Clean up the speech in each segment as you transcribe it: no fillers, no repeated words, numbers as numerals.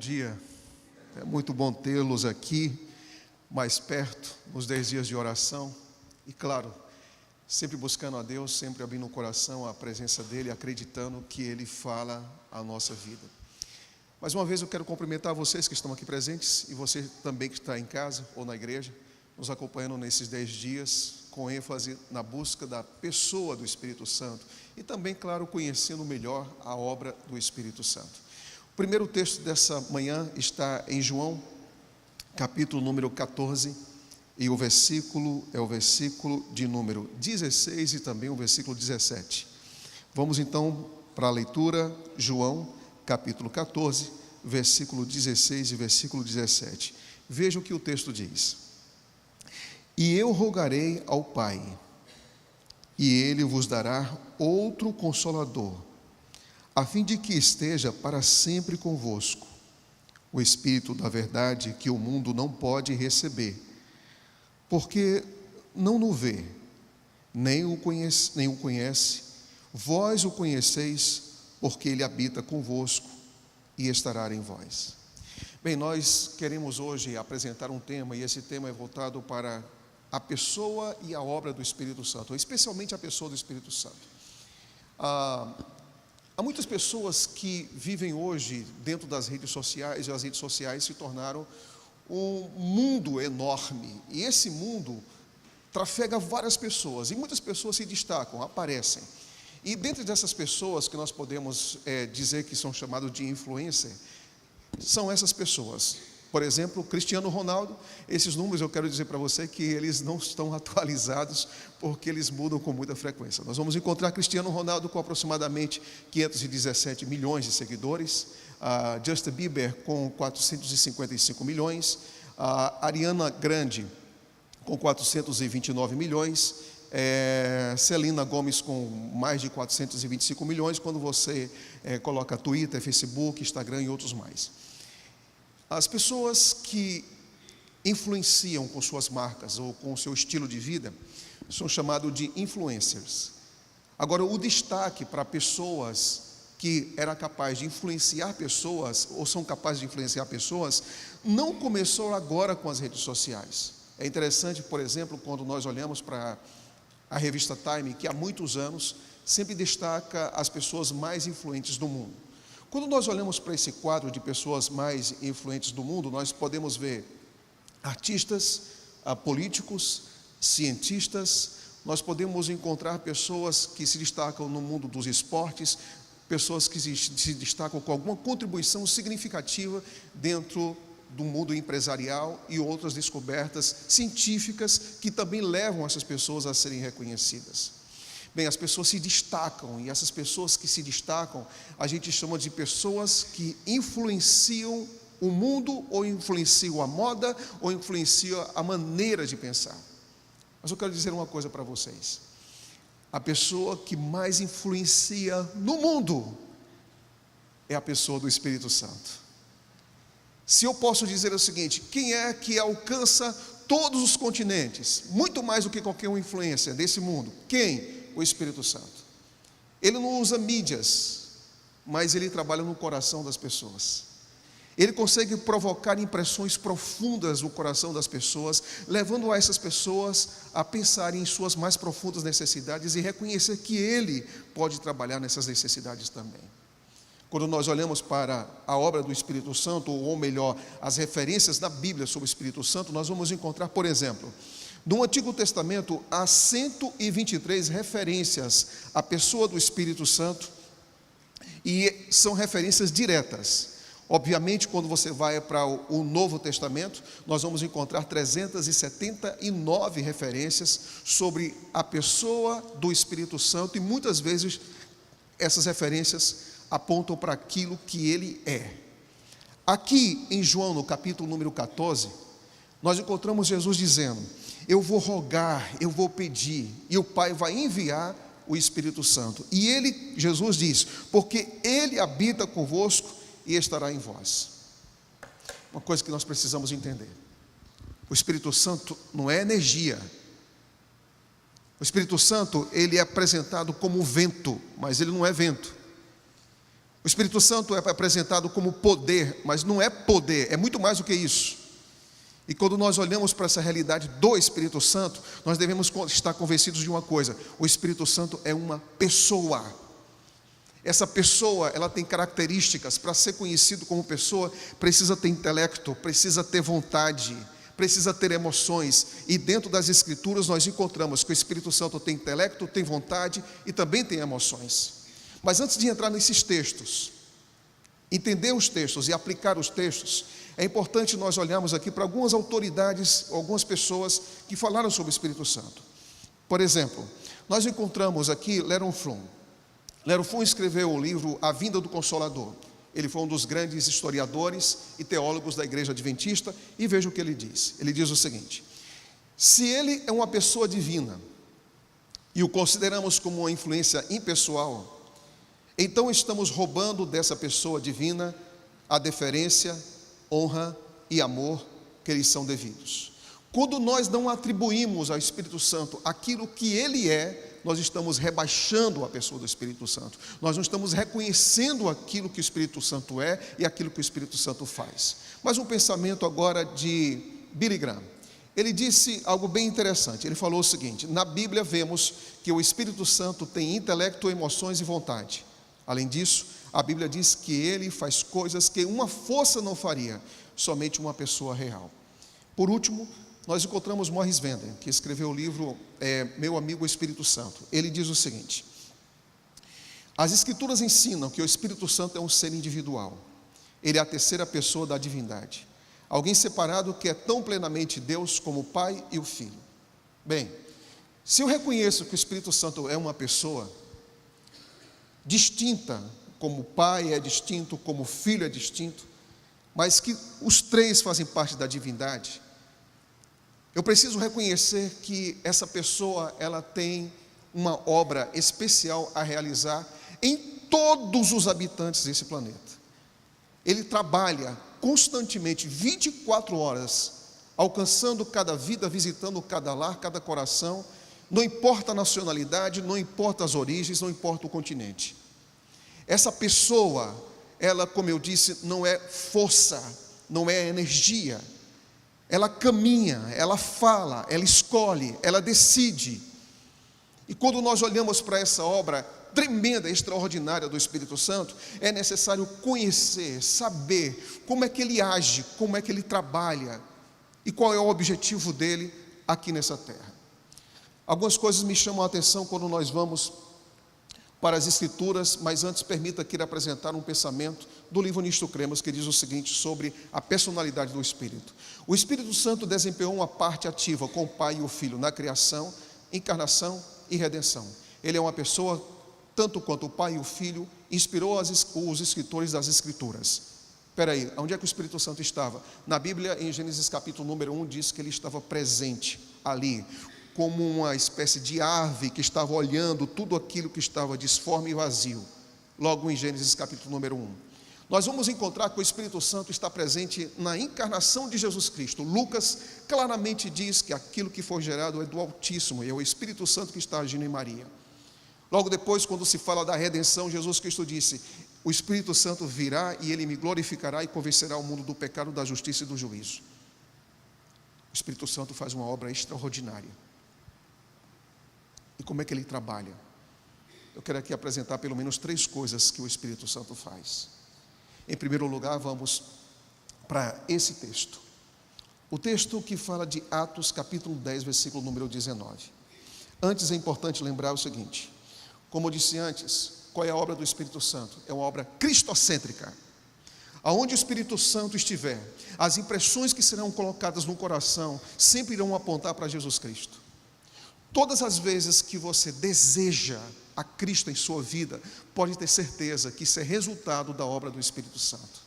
dia. É muito bom tê-los aqui, mais perto, nos 10 dias de oração. E claro, sempre buscando a Deus, sempre abrindo o coração à presença dEle, acreditando que Ele fala a nossa vida. Mais uma vez eu quero cumprimentar vocês que estão aqui presentes e você também que está em casa ou na igreja, nos acompanhando nesses 10 dias, com ênfase na busca da pessoa do Espírito Santo e também, claro, conhecendo melhor a obra do Espírito Santo. O primeiro texto dessa manhã está em João, capítulo número 14, e o versículo é o versículo de número 16 e também o versículo 17. Vamos então para a leitura, João, capítulo 14, versículo 16 e versículo 17. Veja o que o texto diz. E eu rogarei ao Pai, e Ele vos dará outro Consolador, a fim de que esteja para sempre convosco, o Espírito da verdade que o mundo não pode receber, porque não o vê, nem o conhece, vós o conheceis, porque Ele habita convosco e estará em vós. Bem, nós queremos hoje apresentar um tema, e esse tema é voltado para a pessoa e a obra do Espírito Santo, especialmente a pessoa do Espírito Santo. Há muitas pessoas que vivem hoje dentro das redes sociais, e as redes sociais se tornaram um mundo enorme, e esse mundo trafega várias pessoas, e muitas pessoas se destacam, aparecem, e dentre dessas pessoas que nós podemos dizer que são chamados de influencer, são essas pessoas. Por exemplo, Cristiano Ronaldo, esses números eu quero dizer para você que eles não estão atualizados, porque eles mudam com muita frequência. Nós vamos encontrar Cristiano Ronaldo com aproximadamente 517 milhões de seguidores, Justin Bieber com 455 milhões, Ariana Grande com 429 milhões, Selena Gomez com mais de 425 milhões, quando você coloca Twitter, Facebook, Instagram e outros mais. As pessoas que influenciam com suas marcas ou com o seu estilo de vida são chamados de influencers. Agora, o destaque para pessoas que eram capazes de influenciar pessoas ou são capazes de influenciar pessoas não começou agora com as redes sociais. É interessante, por exemplo, quando nós olhamos para a revista Time, que há muitos anos sempre destaca as pessoas mais influentes do mundo. Quando nós olhamos para esse quadro de pessoas mais influentes do mundo, nós podemos ver artistas, políticos, cientistas, nós podemos encontrar pessoas que se destacam no mundo dos esportes, pessoas que se destacam com alguma contribuição significativa dentro do mundo empresarial e outras descobertas científicas que também levam essas pessoas a serem reconhecidas. Bem, as pessoas se destacam, e essas pessoas que se destacam, a gente chama de pessoas que influenciam o mundo, ou influenciam a moda, ou influenciam a maneira de pensar. Mas eu quero dizer uma coisa para vocês. A pessoa que mais influencia no mundo é a pessoa do Espírito Santo. Se eu posso dizer o seguinte, quem é que alcança todos os continentes, muito mais do que qualquer influência desse mundo? Quem? O Espírito Santo. Ele não usa mídias, mas ele trabalha no coração das pessoas. Ele consegue provocar impressões profundas no coração das pessoas, levando a essas pessoas a pensarem em suas mais profundas necessidades e reconhecer que ele pode trabalhar nessas necessidades também. Quando nós olhamos para a obra do Espírito Santo, ou melhor, as referências da Bíblia sobre o Espírito Santo, nós vamos encontrar, por exemplo, no Antigo Testamento, há 123 referências à pessoa do Espírito Santo, e são referências diretas. Obviamente, quando você vai para o Novo Testamento, nós vamos encontrar 379 referências sobre a pessoa do Espírito Santo, e muitas vezes essas referências apontam para aquilo que ele é. Aqui em João, no capítulo número 14, nós encontramos Jesus dizendo: eu vou rogar, eu vou pedir, e o Pai vai enviar o Espírito Santo. E ele, Jesus diz, porque ele habita convosco e estará em vós. Uma coisa que nós precisamos entender: o Espírito Santo não é energia. O Espírito Santo, ele é apresentado como vento, mas ele não é vento. O Espírito Santo é apresentado como poder, mas não é poder, é muito mais do que isso. E quando nós olhamos para essa realidade do Espírito Santo, nós devemos estar convencidos de uma coisa: o Espírito Santo é uma pessoa. Essa pessoa, ela tem características. Para ser conhecido como pessoa, precisa ter intelecto, precisa ter vontade, precisa ter emoções. E dentro das Escrituras nós encontramos que o Espírito Santo tem intelecto, tem vontade e também tem emoções. Mas antes de entrar nesses textos, entender os textos e aplicar os textos, é importante nós olharmos aqui para algumas autoridades, algumas pessoas que falaram sobre o Espírito Santo. Por exemplo, nós encontramos aqui Léron Fromm. Léron Fromm escreveu o livro A Vinda do Consolador. Ele foi um dos grandes historiadores e teólogos da Igreja Adventista, e veja o que ele diz. Ele diz o seguinte: se ele é uma pessoa divina e o consideramos como uma influência impessoal, então estamos roubando dessa pessoa divina a deferência, honra e amor que lhes são devidos. Quando nós não atribuímos ao Espírito Santo aquilo que ele é, nós estamos rebaixando a pessoa do Espírito Santo. Nós não estamos reconhecendo aquilo que o Espírito Santo é e aquilo que o Espírito Santo faz. Mas um pensamento agora de Billy Graham. Ele disse algo bem interessante. Ele falou o seguinte: na Bíblia vemos que o Espírito Santo tem intelecto, emoções e vontade. Além disso, a Bíblia diz que ele faz coisas que uma força não faria, somente uma pessoa real. Por último, nós encontramos Morris Vanden, que escreveu o livro Meu Amigo Espírito Santo. Ele diz o seguinte: as Escrituras ensinam que o Espírito Santo é um ser individual. Ele é a terceira pessoa da divindade, alguém separado que é tão plenamente Deus como o Pai e o Filho. Bem, se eu reconheço que o Espírito Santo é uma pessoa distinta, como o Pai é distinto, como o Filho é distinto, mas que os três fazem parte da divindade, eu preciso reconhecer que essa pessoa, ela tem uma obra especial a realizar em todos os habitantes desse planeta. Ele trabalha constantemente, 24 horas, alcançando cada vida, visitando cada lar, cada coração. Não importa a nacionalidade, não importa as origens, não importa o continente. Essa pessoa, ela, como eu disse, não é força, não é energia. Ela caminha, ela fala, ela escolhe, ela decide. E quando nós olhamos para essa obra tremenda, extraordinária do Espírito Santo, é necessário conhecer, saber como é que ele age, como é que ele trabalha e qual é o objetivo dele aqui nessa terra. Algumas coisas me chamam a atenção quando nós vamos para as Escrituras, mas antes permita aqui apresentar um pensamento do livro Nisto Cremos, que diz o seguinte sobre a personalidade do Espírito. O Espírito Santo desempenhou uma parte ativa com o Pai e o Filho na criação, encarnação e redenção. Ele é uma pessoa, tanto quanto o Pai e o Filho, inspirou os escritores das Escrituras. Espera aí, onde é que o Espírito Santo estava? Na Bíblia, em Gênesis capítulo número 1, diz que ele estava presente ali, como uma espécie de ave que estava olhando tudo aquilo que estava disforme e vazio. Logo em Gênesis capítulo número 1. Nós vamos encontrar que o Espírito Santo está presente na encarnação de Jesus Cristo. Lucas claramente diz que aquilo que foi gerado é do Altíssimo, e é o Espírito Santo que está agindo em Maria. Logo depois, quando se fala da redenção, Jesus Cristo disse: o Espírito Santo virá e ele me glorificará e convencerá o mundo do pecado, da justiça e do juízo. O Espírito Santo faz uma obra extraordinária. E como é que ele trabalha? Eu quero aqui apresentar pelo menos 3 coisas que o Espírito Santo faz. Em primeiro lugar, vamos para esse texto. O texto que fala de Atos capítulo 10, versículo número 19. Antes é importante lembrar o seguinte: como eu disse antes, qual é a obra do Espírito Santo? É uma obra cristocêntrica. Aonde o Espírito Santo estiver, as impressões que serão colocadas no coração sempre irão apontar para Jesus Cristo. Todas as vezes que você deseja a Cristo em sua vida, pode ter certeza que isso é resultado da obra do Espírito Santo.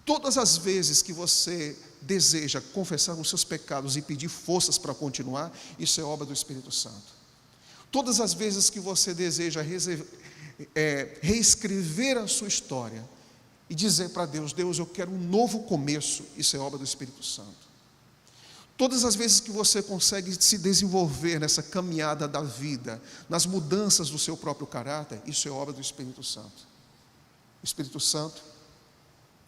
Todas as vezes que você deseja confessar os seus pecados e pedir forças para continuar, isso é obra do Espírito Santo. Todas as vezes que você deseja reescrever a sua história e dizer para Deus: Deus, eu quero um novo começo, isso é obra do Espírito Santo. Todas as vezes que você consegue se desenvolver nessa caminhada da vida, nas mudanças do seu próprio caráter, isso é obra do Espírito Santo. O Espírito Santo,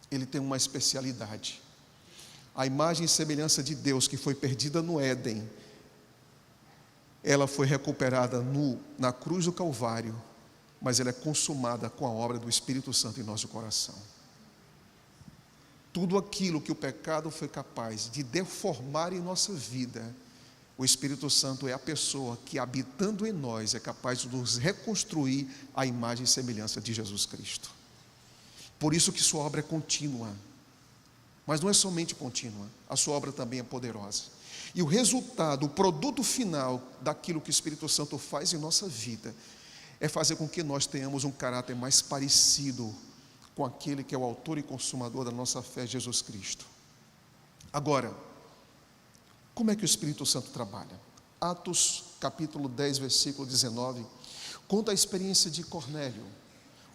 ele tem uma especialidade. A imagem e semelhança de Deus que foi perdida no Éden, ela foi recuperada na cruz do Calvário, mas ela é consumada com a obra do Espírito Santo em nosso coração. Tudo aquilo que o pecado foi capaz de deformar em nossa vida, o Espírito Santo é a pessoa que, habitando em nós, é capaz de nos reconstruir a imagem e semelhança de Jesus Cristo. Por isso que sua obra é contínua, mas não é somente contínua, a sua obra também é poderosa. E o resultado, o produto final daquilo que o Espírito Santo faz em nossa vida, é fazer com que nós tenhamos um caráter mais parecido com aquele que é o autor e consumador da nossa fé, Jesus Cristo. Agora, como é que o Espírito Santo trabalha? Atos capítulo 10, versículo 19, conta a experiência de Cornélio,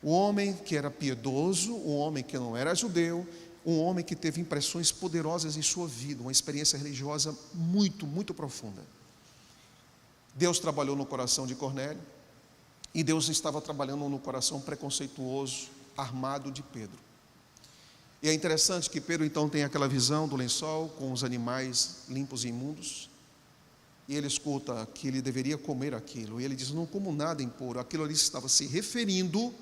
o homem que era piedoso, um homem que não era judeu, um homem que teve impressões poderosas em sua vida, uma experiência religiosa muito, muito profunda. Deus trabalhou no coração de Cornélio, e Deus estava trabalhando no coração preconceituoso, armado de Pedro. E é interessante que Pedro então tem aquela visão do lençol com os animais limpos e imundos, e ele escuta que ele deveria comer aquilo, e ele diz: não como nada impuro. Aquilo ali estava se referindo,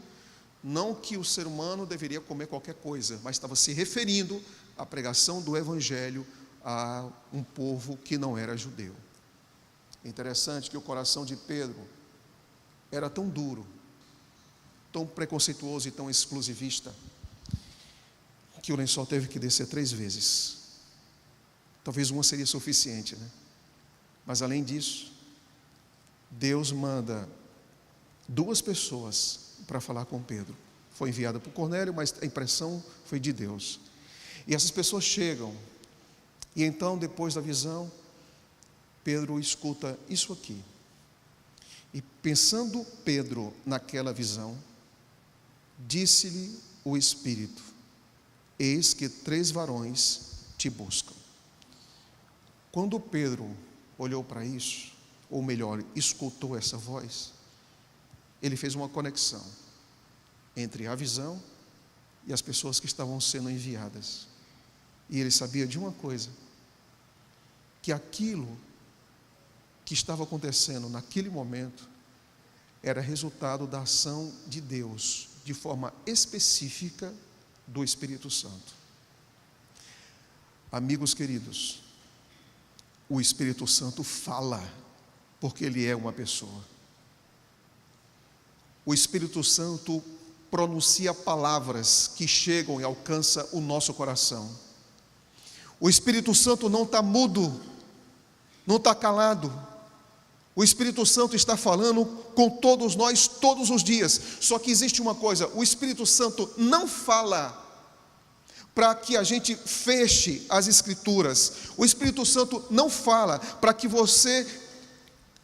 não que o ser humano deveria comer qualquer coisa, mas estava se referindo à pregação do Evangelho a um povo que não era judeu. É interessante que o coração de Pedro era tão duro, tão preconceituoso e tão exclusivista, que o lençol teve que descer 3 vezes. Talvez uma seria suficiente, né? Mas além disso, Deus manda 2 pessoas para falar com Pedro. Foi enviada por Cornélio, mas a impressão foi de Deus. E essas pessoas chegam, e então, depois da visão, Pedro escuta isso aqui. E pensando Pedro naquela visão, disse-lhe o Espírito: eis que 3 varões te buscam. Quando Pedro olhou para isso, ou melhor, escutou essa voz, ele fez uma conexão entre a visão e as pessoas que estavam sendo enviadas. E ele sabia de uma coisa, que aquilo que estava acontecendo naquele momento era resultado da ação de Deus, de forma específica do Espírito Santo. Amigos queridos, o Espírito Santo fala, porque ele é uma pessoa. O Espírito Santo pronuncia palavras que chegam e alcançam o nosso coração. O Espírito Santo não está mudo, não está calado. O Espírito Santo está falando com todos nós todos os dias. Só que existe uma coisa: o Espírito Santo não fala para que a gente feche as Escrituras. O Espírito Santo não fala para que você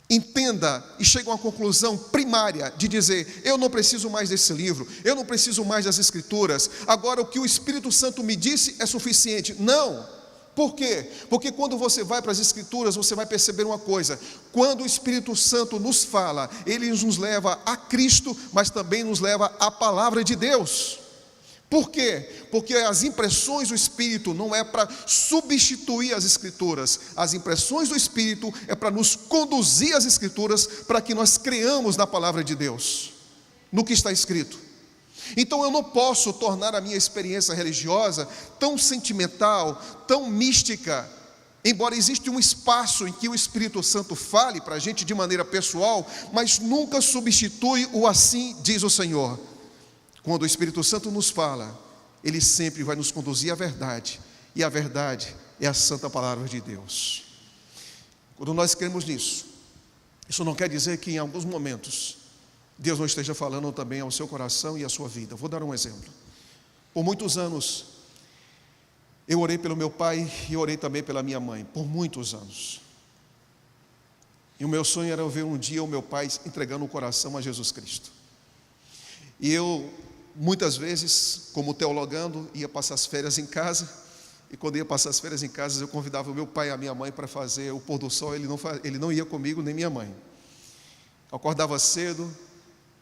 entenda e chegue a uma conclusão primária de dizer: eu não preciso mais desse livro, eu não preciso mais das Escrituras, agora o que o Espírito Santo me disse é suficiente. Não. Por quê? Porque quando você vai para as Escrituras, você vai perceber uma coisa: quando o Espírito Santo nos fala, ele nos leva a Cristo, mas também nos leva à palavra de Deus. Por quê? Porque as impressões do Espírito não é para substituir as Escrituras. As impressões do Espírito é para nos conduzir às Escrituras, para que nós creamos na palavra de Deus, no que está escrito. Então eu não posso tornar a minha experiência religiosa tão sentimental, tão mística, embora exista um espaço em que o Espírito Santo fale para a gente de maneira pessoal, mas nunca substitui o assim diz o Senhor. Quando o Espírito Santo nos fala, ele sempre vai nos conduzir à verdade, e a verdade é a santa palavra de Deus. Quando nós cremos nisso, isso não quer dizer que em alguns momentos Deus não esteja falando também ao seu coração e à sua vida. Vou dar um exemplo. Por muitos anos eu orei pelo meu pai e orei também pela minha mãe, por muitos anos. E o meu sonho era ver um dia o meu pai entregando o coração a Jesus Cristo. E eu, muitas vezes, como teologando, ia passar as férias em casa, e quando ia passar as férias em casa, eu convidava o meu pai e a minha mãe para fazer o pôr do sol. Ele não ia comigo, nem minha mãe. Eu acordava cedo,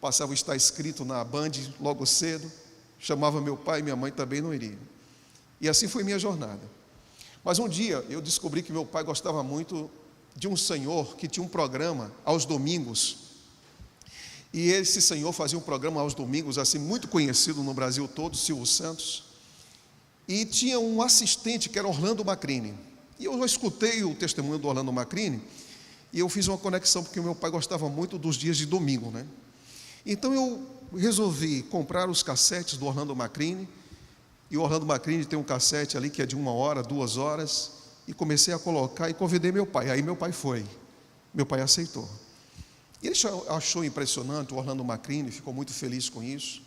passava o Está Escrito na Band logo cedo, chamava meu pai e minha mãe também não iriam. E assim foi minha jornada. Mas um dia eu descobri que meu pai gostava muito de um senhor que tinha um programa aos domingos. E esse senhor fazia um programa aos domingos, assim, muito conhecido no Brasil todo, Silvio Santos. E tinha um assistente que era Orlando Macrini. E eu escutei o testemunho do Orlando Macrini e eu fiz uma conexão, porque o meu pai gostava muito dos dias de domingo, né? Então eu resolvi comprar os cassetes do Orlando Macrini. E o Orlando Macrini tem um cassete ali que é de 1 hora, 2 horas. E comecei a colocar e convidei meu pai. Aí meu pai foi. Meu pai aceitou. Ele achou impressionante o Orlando Macrini, ficou muito feliz com isso.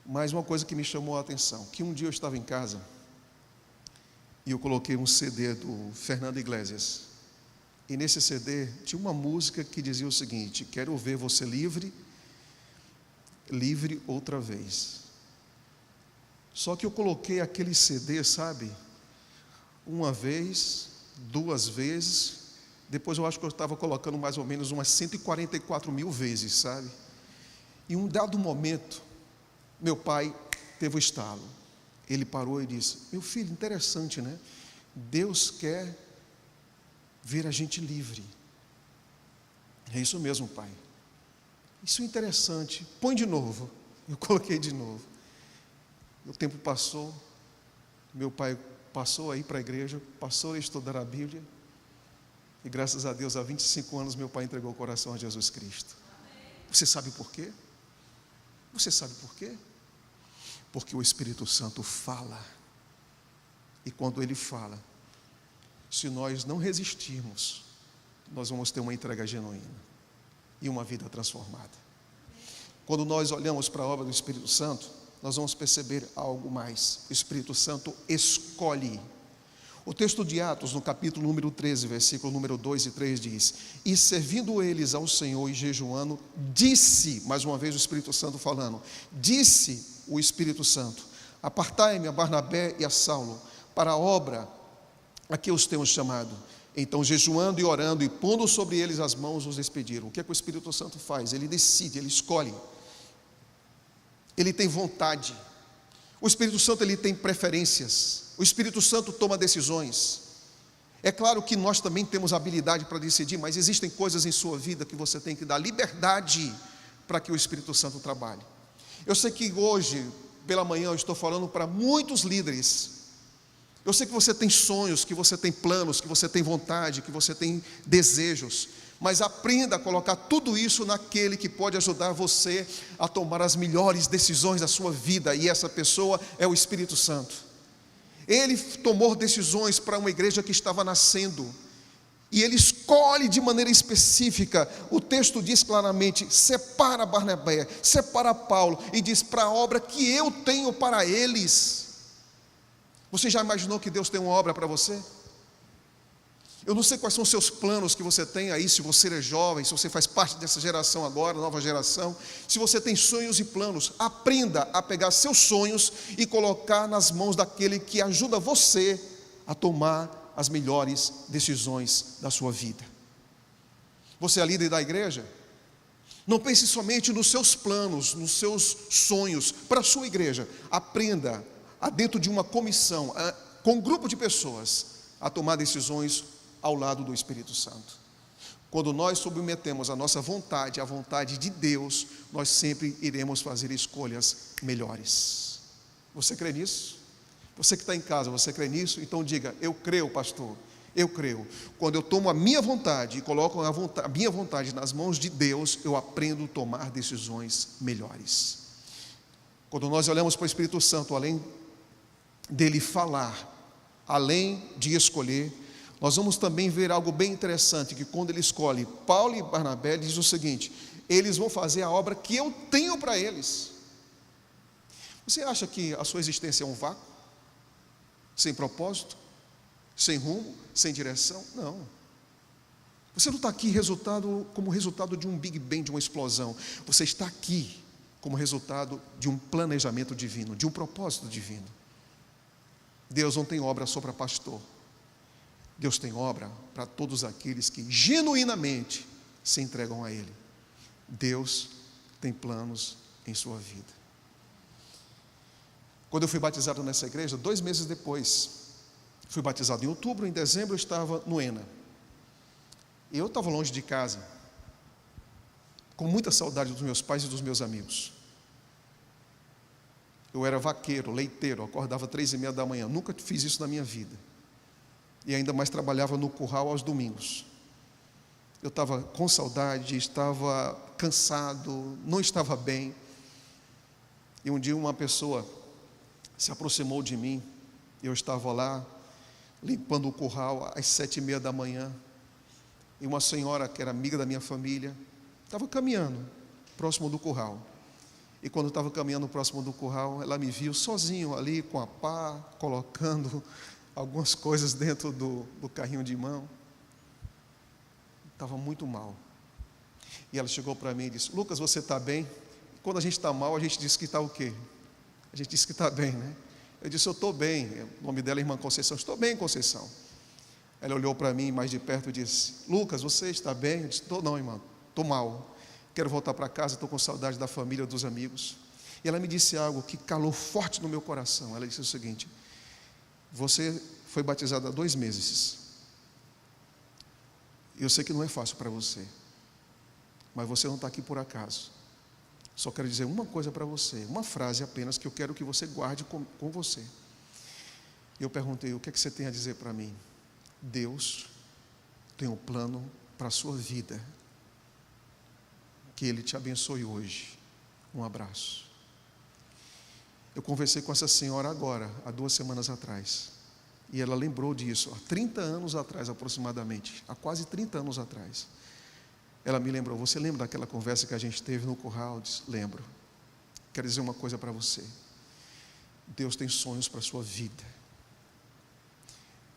Mas uma coisa que me chamou a atenção, que um dia eu estava em casa e eu coloquei um CD do Fernando Iglesias. E nesse CD tinha uma música que dizia o seguinte: quero ver você livre, livre outra vez. Só que eu coloquei aquele CD, sabe, uma vez, 2 vezes, depois eu acho que eu estava colocando mais ou menos umas 144 mil vezes, sabe? E um dado momento, meu pai teve o estalo. Ele parou e disse: meu filho, interessante, né? Deus quer ver a gente livre. É isso mesmo, pai. Isso é interessante. Põe de novo. Eu coloquei de novo. O tempo passou. Meu pai passou a ir para a igreja, passou a estudar a Bíblia. E graças a Deus, há 25 anos, meu pai entregou o coração a Jesus Cristo. Você sabe por quê? Você sabe por quê? Porque o Espírito Santo fala. E quando Ele fala, se nós não resistirmos, nós vamos ter uma entrega genuína e uma vida transformada. Quando nós olhamos para a obra do Espírito Santo, nós vamos perceber algo mais. O Espírito Santo escolhe. O texto de Atos, no capítulo número 13, versículo número 2 e 3 diz: e servindo eles ao Senhor e jejuando, disse, mais uma vez o Espírito Santo falando, disse o Espírito Santo: apartai-me a Barnabé e a Saulo para a obra a que os tenho chamado. Então, jejuando e orando e pondo sobre eles as mãos, os despediram. O que é que o Espírito Santo faz? Ele decide, ele escolhe. Ele tem vontade. O Espírito Santo, ele tem preferências. O Espírito Santo toma decisões. É claro que nós também temos habilidade para decidir, mas existem coisas em sua vida que você tem que dar liberdade para que o Espírito Santo trabalhe. Eu sei que hoje, pela manhã, eu estou falando para muitos líderes. Eu sei que você tem sonhos, que você tem planos, que você tem vontade, que você tem desejos, mas aprenda a colocar tudo isso naquele que pode ajudar você a tomar as melhores decisões da sua vida, e essa pessoa é o Espírito Santo. Ele tomou decisões para uma igreja que estava nascendo, e ele escolhe de maneira específica. O texto diz claramente: separa Barnabé, separa Paulo, e diz: para a obra que eu tenho para eles. Você já imaginou que Deus tem uma obra para você? Eu não sei quais são os seus planos que você tem aí, se você é jovem, se você faz parte dessa geração agora, nova geração. Se você tem sonhos e planos, aprenda a pegar seus sonhos e colocar nas mãos daquele que ajuda você a tomar as melhores decisões da sua vida. Você é líder da igreja? Não pense somente nos seus planos, nos seus sonhos para a sua igreja. Aprenda dentro de uma comissão, com um grupo de pessoas, a tomar decisões ao lado do Espírito Santo. Quando nós submetemos a nossa vontade à vontade de Deus, nós sempre iremos fazer escolhas melhores. Você crê nisso? Você que está em casa, você crê nisso? Então diga: eu creio, pastor, eu creio. Quando eu tomo a minha vontade e coloco a minha vontade nas mãos de Deus, eu aprendo a tomar decisões melhores. Quando nós olhamos para o Espírito Santo, além dele falar, além de escolher, nós vamos também ver algo bem interessante, que quando ele escolhe Paulo e Barnabé, ele diz o seguinte: eles vão fazer a obra que eu tenho para eles. Você acha que a sua existência é um vácuo? Sem propósito? Sem rumo? Sem direção? Não. Você não está aqui como resultado de um Big Bang, de uma explosão. Você está aqui como resultado de um planejamento divino, de um propósito divino. Deus não tem obra só para pastor. Deus tem obra para todos aqueles que genuinamente se entregam a Ele. Deus tem planos em sua vida. Quando eu fui batizado nessa igreja, 2 meses depois, fui batizado em outubro, em dezembro eu estava no ENA. E eu estava longe de casa, com muita saudade dos meus pais e dos meus amigos. Eu era vaqueiro, leiteiro, acordava 3h30 da manhã, nunca fiz isso na minha vida. E ainda mais trabalhava no curral aos domingos. Eu estava com saudade, estava cansado, não estava bem. E um dia uma pessoa se aproximou de mim, eu estava lá, limpando o curral às 7h30 da manhã, e uma senhora que era amiga da minha família, estava caminhando próximo do curral. E quando eu estava caminhando próximo do curral, ela me viu sozinho ali com a pá, colocando algumas coisas dentro do carrinho de mão. Estava muito mal. E ela chegou para mim e disse: Lucas, você está bem? Quando a gente está mal, a gente diz que está o quê? A gente diz que está bem, né? Eu disse: eu estou bem. O nome dela é irmã Conceição. Estou bem, Conceição. Ela olhou para mim mais de perto e disse: Lucas, você está bem? Eu disse: estou não, irmã, estou mal. Quero voltar para casa, estou com saudade da família, dos amigos. E ela me disse algo que calou forte no meu coração. Ela disse o seguinte: você foi batizado há 2 meses. Eu sei que não é fácil para você, mas você não está aqui por acaso. Só quero dizer uma coisa para você, uma frase apenas que eu quero que você guarde com você. Eu perguntei: o que é que você tem a dizer para mim? Deus tem um plano para a sua vida. Que Ele te abençoe hoje. Um abraço. Eu conversei com essa senhora agora, há 2 semanas atrás. E ela lembrou disso, há 30 anos atrás aproximadamente. Há quase 30 anos atrás. Ela me lembrou: você lembra daquela conversa que a gente teve no curral? Eu disse: lembro. Quero dizer uma coisa para você. Deus tem sonhos para a sua vida.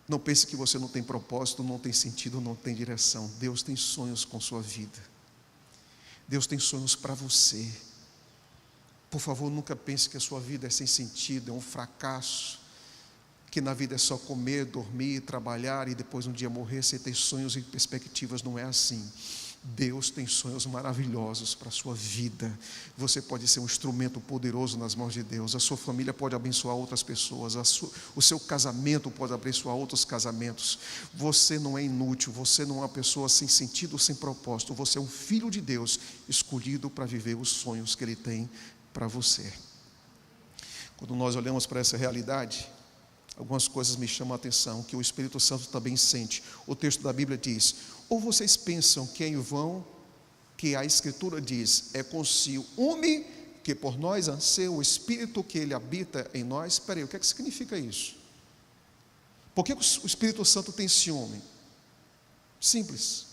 Não pense que você não tem propósito, não tem sentido, não tem direção. Deus tem sonhos com sua vida. Deus tem sonhos para você. Por favor, nunca pense que a sua vida é sem sentido, é um fracasso, que na vida é só comer, dormir, trabalhar e depois um dia morrer sem ter sonhos e perspectivas. Não é assim. Deus tem sonhos maravilhosos para a sua vida. Você pode ser um instrumento poderoso nas mãos de Deus. A sua família pode abençoar outras pessoas. O seu casamento pode abençoar outros casamentos. Você não é inútil. Você não é uma pessoa sem sentido, sem propósito. Você é um filho de Deus, escolhido para viver os sonhos que Ele tem para você. Quando nós olhamos para essa realidade, algumas coisas me chamam a atenção, que o Espírito Santo também sente. O texto da Bíblia diz: ou vocês pensam que é em vão que a Escritura diz, é com ciúme que por nós anseia o Espírito que Ele habita em nós? Espera aí, o que é que significa isso? Por que o Espírito Santo tem ciúme? Simples.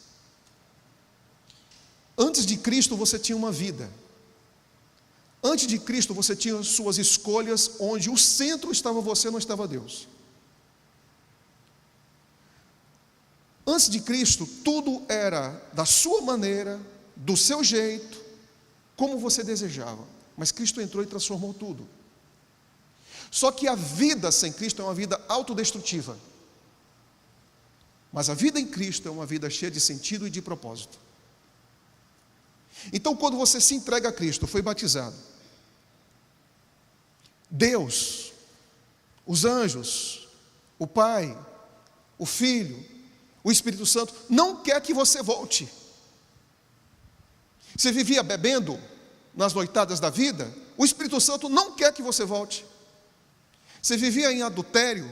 Antes de Cristo você tinha uma vida. Antes de Cristo você tinha suas escolhas, onde o centro estava você, não estava Deus. Antes de Cristo, tudo era da sua maneira, do seu jeito, como você desejava. Mas Cristo entrou e transformou tudo. Só que a vida sem Cristo é uma vida autodestrutiva. Mas a vida em Cristo é uma vida cheia de sentido e de propósito. Então, quando você se entrega a Cristo, foi batizado, Deus, os anjos, o Pai, o Filho, o Espírito Santo não quer que você volte. Você vivia bebendo nas noitadas da vida, o Espírito Santo não quer que você volte. Você vivia em adultério,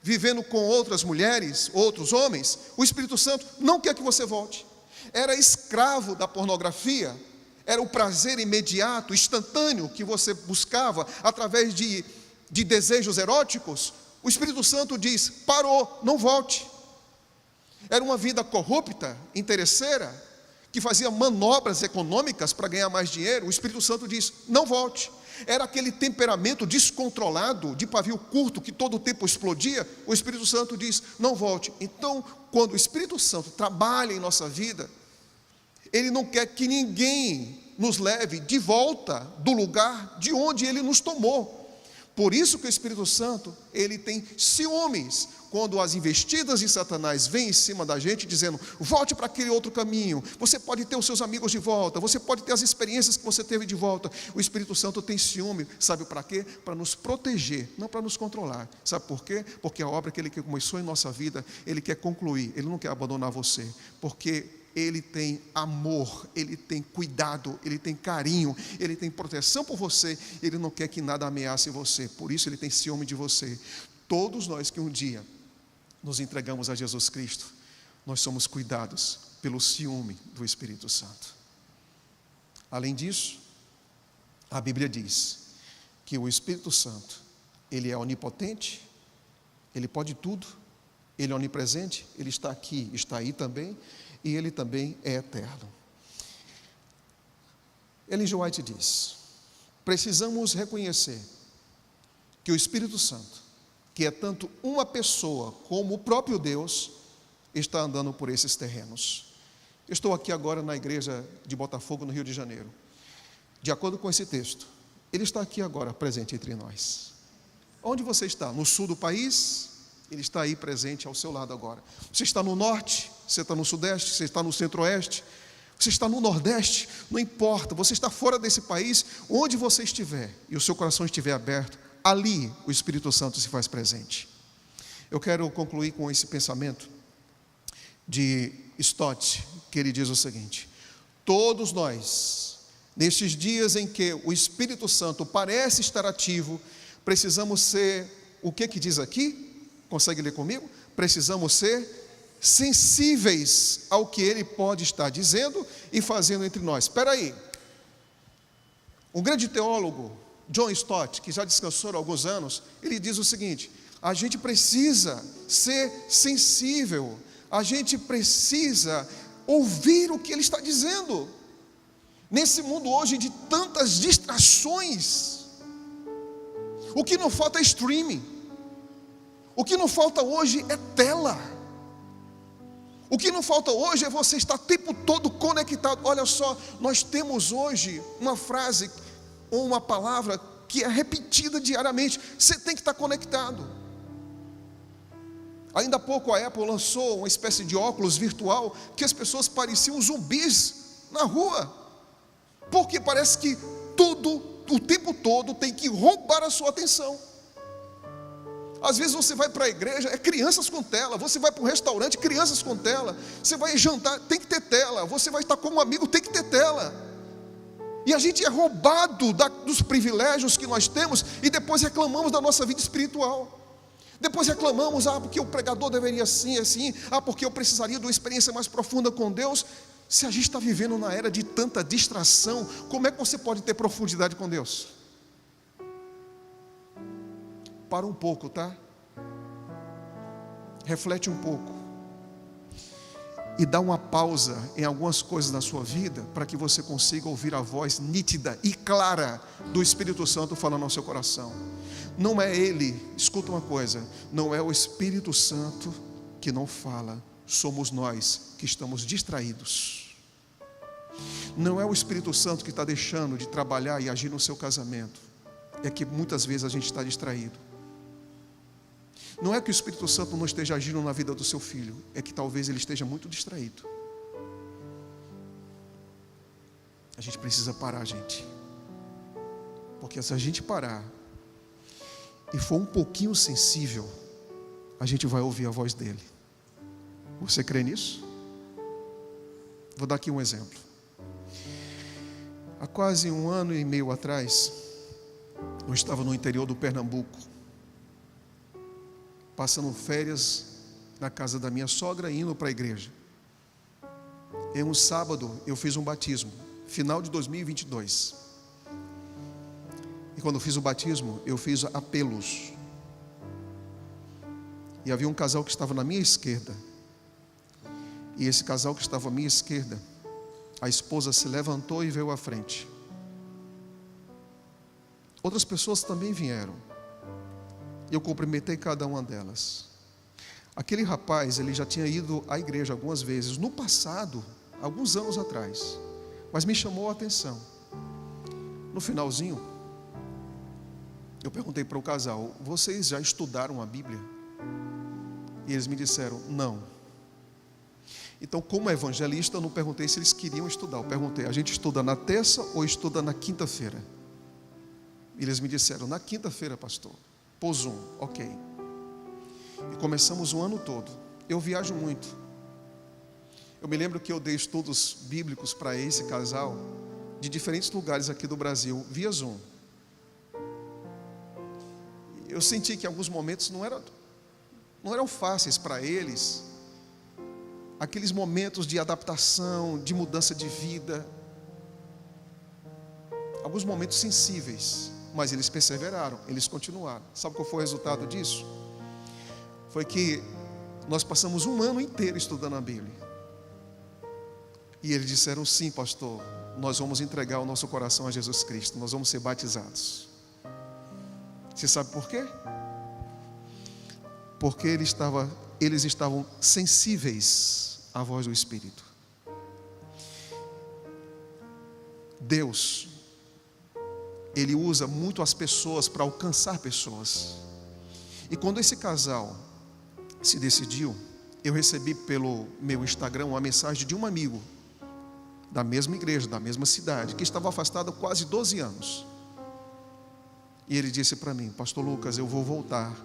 vivendo com outras mulheres, outros homens, o Espírito Santo não quer que você volte. Era escravo da pornografia, era o prazer imediato, instantâneo que você buscava através de desejos eróticos. O Espírito Santo diz: parou, não volte. Era uma vida corrupta, interesseira, que fazia manobras econômicas para ganhar mais dinheiro. O Espírito Santo diz: não volte. Era aquele temperamento descontrolado, de pavio curto, que todo o tempo explodia. O Espírito Santo diz: não volte. Então, quando o Espírito Santo trabalha em nossa vida, Ele não quer que ninguém nos leve de volta do lugar de onde Ele nos tomou. Por isso que o Espírito Santo, ele tem ciúmes quando as investidas de Satanás vêm em cima da gente dizendo: volte para aquele outro caminho, você pode ter os seus amigos de volta, você pode ter as experiências que você teve de volta. O Espírito Santo tem ciúme, sabe para quê? Para nos proteger, não para nos controlar. Sabe por quê? Porque a obra que ele começou em nossa vida, ele quer concluir, ele não quer abandonar você, porque ele tem amor, ele tem cuidado, ele tem carinho, ele tem proteção por você, ele não quer que nada ameace você, por isso ele tem ciúme de você. Todos nós que um dia nos entregamos a Jesus Cristo, nós somos cuidados pelo ciúme do Espírito Santo. Além disso, a Bíblia diz que o Espírito Santo, ele é onipotente, ele pode tudo, ele é onipresente, ele está aqui, está aí também, e ele também é eterno. Ellen G. White diz: precisamos reconhecer que o Espírito Santo, que é tanto uma pessoa como o próprio Deus, está andando por esses terrenos. Eu estou aqui agora na igreja de Botafogo, no Rio de Janeiro. De acordo com esse texto, ele está aqui agora, presente entre nós. Onde você está? No sul do país? Ele está aí presente ao seu lado agora. Você está no norte, você está no sudeste, você está no centro-oeste, você está no nordeste, não importa, você está fora desse país, onde você estiver e o seu coração estiver aberto, ali o Espírito Santo se faz presente. Eu quero concluir com esse pensamento de Stott, que ele diz o seguinte: todos nós, nestes dias em que o Espírito Santo parece estar ativo, precisamos ser, o que diz aqui? Consegue ler comigo? Precisamos ser sensíveis ao que ele pode estar dizendo e fazendo entre nós. Espera aí. Um grande teólogo, John Stott, que já descansou há alguns anos, ele diz o seguinte: a gente precisa ser sensível, a gente precisa ouvir o que ele está dizendo. Nesse mundo hoje de tantas distrações, o que não falta é streaming. O que não falta hoje é tela. O que não falta hoje é você estar o tempo todo conectado. Olha só, nós temos hoje uma frase ou uma palavra que é repetida diariamente: você tem que estar conectado. Ainda há pouco a Apple lançou uma espécie de óculos virtual que as pessoas pareciam zumbis na rua, porque parece que tudo, o tempo todo, tem que roubar a sua atenção. Às vezes você vai para a igreja, é crianças com tela. Você vai para um restaurante, crianças com tela. Você vai jantar, tem que ter tela. Você vai estar com um amigo, tem que ter tela. E a gente é roubado dos privilégios que nós temos e depois reclamamos da nossa vida espiritual. Depois reclamamos: porque o pregador deveria assim, porque eu precisaria de uma experiência mais profunda com Deus. Se a gente está vivendo na era de tanta distração, como é que você pode ter profundidade com Deus? Para um pouco, tá? Reflete um pouco e dá uma pausa em algumas coisas na sua vida, para que você consiga ouvir a voz nítida e clara do Espírito Santo falando ao seu coração. Não é ele, escuta uma coisa, não é o Espírito Santo que não fala, somos nós que estamos distraídos. Não é o Espírito Santo que está deixando de trabalhar e agir no seu casamento, é que muitas vezes a gente está distraído. Não é que o Espírito Santo não esteja agindo na vida do seu filho, é que talvez ele esteja muito distraído. A gente precisa parar, gente. Porque se a gente parar e for um pouquinho sensível, a gente vai ouvir a voz dele. Você crê nisso? Vou dar aqui um exemplo. Há quase 1 ano e meio atrás, eu estava no interior do Pernambuco, passando férias na casa da minha sogra e indo para a igreja. Em um sábado eu fiz um batismo, final de 2022. E quando eu fiz o batismo, eu fiz apelos. E havia um casal que estava na minha esquerda. E esse casal que estava à minha esquerda, a esposa se levantou e veio à frente. Outras pessoas também vieram. Eu cumprimentei cada uma delas. Aquele rapaz, ele já tinha ido à igreja algumas vezes, no passado, alguns anos atrás, mas me chamou a atenção. No finalzinho, eu perguntei para o casal: vocês já estudaram a Bíblia? E eles me disseram: não. Então, como evangelista, eu não perguntei se eles queriam estudar. Eu perguntei: a gente estuda na terça ou estuda na quinta-feira? E eles me disseram: na quinta-feira, pastor. Por Zoom, ok. E começamos o ano todo. Eu viajo muito. Eu me lembro que eu dei estudos bíblicos para esse casal de diferentes lugares aqui do Brasil, via Zoom. Eu senti que em alguns momentos não eram fáceis para eles, aqueles momentos de adaptação, de mudança de vida, alguns momentos sensíveis, mas eles perseveraram, eles continuaram. Sabe qual foi o resultado disso? Foi que nós passamos um ano inteiro estudando a Bíblia. E eles disseram: sim, pastor, nós vamos entregar o nosso coração a Jesus Cristo, nós vamos ser batizados. Você sabe por quê? Porque eles estavam sensíveis à voz do Espírito. Deus, Ele usa muito as pessoas para alcançar pessoas. E quando esse casal se decidiu, eu recebi pelo meu Instagram uma mensagem de um amigo da mesma igreja, da mesma cidade, que estava afastado há quase 12 anos. E ele disse para mim: pastor Lucas, eu vou voltar.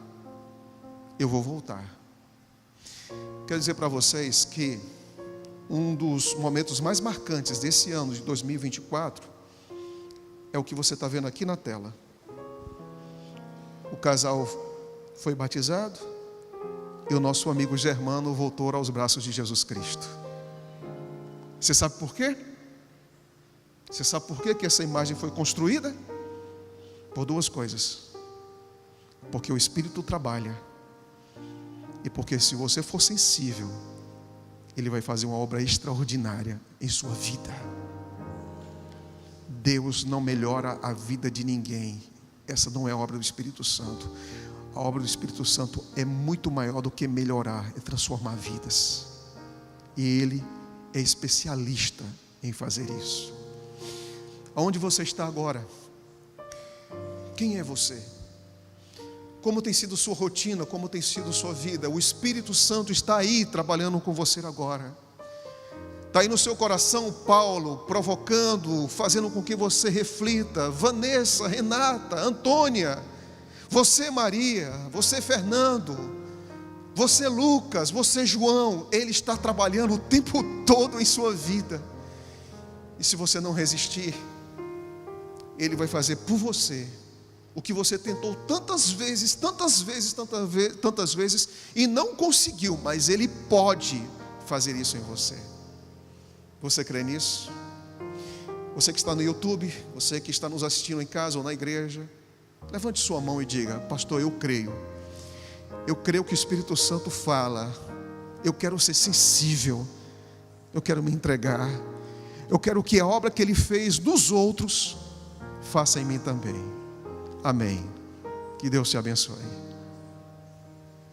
Quero dizer para vocês que um dos momentos mais marcantes desse ano de 2024 é o que você está vendo aqui na tela. O casal foi batizado e o nosso amigo Germano voltou aos braços de Jesus Cristo. Você sabe por quê? Você sabe por quê que essa imagem foi construída? Por duas coisas: porque o Espírito trabalha, e porque se você for sensível, Ele vai fazer uma obra extraordinária em sua vida. Deus não melhora a vida de ninguém. Essa não é a obra do Espírito Santo. A obra do Espírito Santo é muito maior do que melhorar, é transformar vidas. E Ele é especialista em fazer isso. Aonde você está agora? Quem é você? Como tem sido sua rotina? Como tem sido sua vida? O Espírito Santo está aí trabalhando com você agora. Está aí no seu coração Paulo, provocando, fazendo com que você reflita. Vanessa, Renata, Antônia, você Maria, você Fernando, você Lucas, você João. Ele está trabalhando o tempo todo em sua vida. E se você não resistir, Ele vai fazer por você o que você tentou tantas vezes e não conseguiu, mas Ele pode fazer isso em você. Você crê nisso? Você que está no YouTube, você que está nos assistindo em casa ou na igreja, levante sua mão e diga: pastor, eu creio que o Espírito Santo fala. Eu quero ser sensível, eu quero me entregar, eu quero que a obra que Ele fez dos outros faça em mim também. Amém. Que Deus te abençoe.